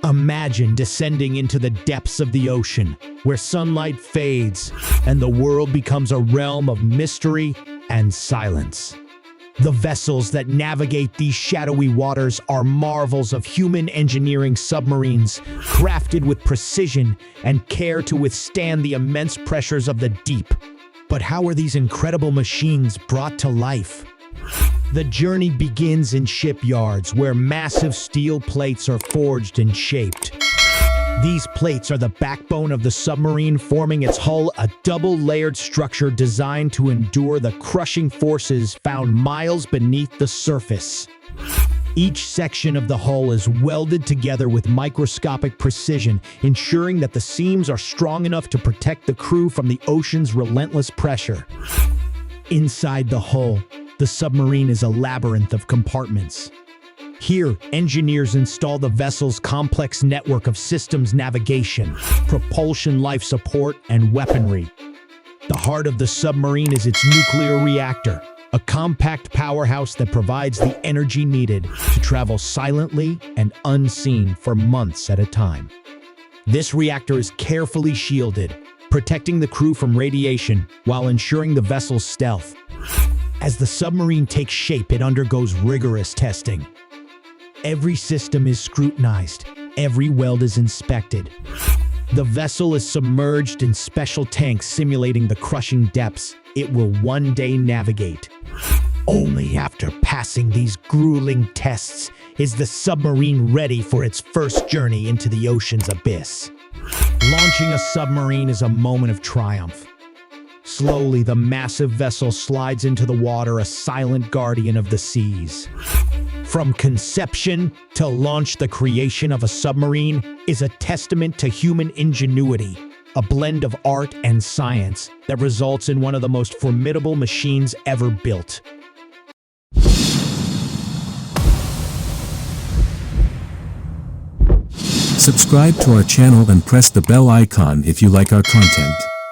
Imagine descending into the depths of the ocean, where sunlight fades and the world becomes a realm of mystery and silence. The vessels that navigate these shadowy waters are marvels of human engineering submarines, crafted with precision and care to withstand the immense pressures of the deep. But how are these incredible machines brought to life? The journey begins in shipyards, where massive steel plates are forged and shaped. These plates are the backbone of the submarine, forming its hull, a double-layered structure designed to endure the crushing forces found miles beneath the surface. Each section of the hull is welded together with microscopic precision, ensuring that the seams are strong enough to protect the crew from the ocean's relentless pressure. Inside the hull, the submarine is a labyrinth of compartments. Here, engineers install the vessel's complex network of systems navigation, propulsion life support, and weaponry. The heart of the submarine is its nuclear reactor, a compact powerhouse that provides the energy needed to travel silently and unseen for months at a time. This reactor is carefully shielded, protecting the crew from radiation while ensuring the vessel's stealth. As the submarine takes shape, it undergoes rigorous testing. Every system is scrutinized, every weld is inspected. The vessel is submerged in special tanks simulating the crushing depths it will one day navigate. Only after passing these grueling tests is the submarine ready for its first journey into the ocean's abyss. Launching a submarine is a moment of triumph. Slowly, the massive vessel slides into the water, a silent guardian of the seas. From conception to launch, the creation of a submarine is a testament to human ingenuity, a blend of art and science that results in one of the most formidable machines ever built. Subscribe to our channel and press the bell icon if you like our content.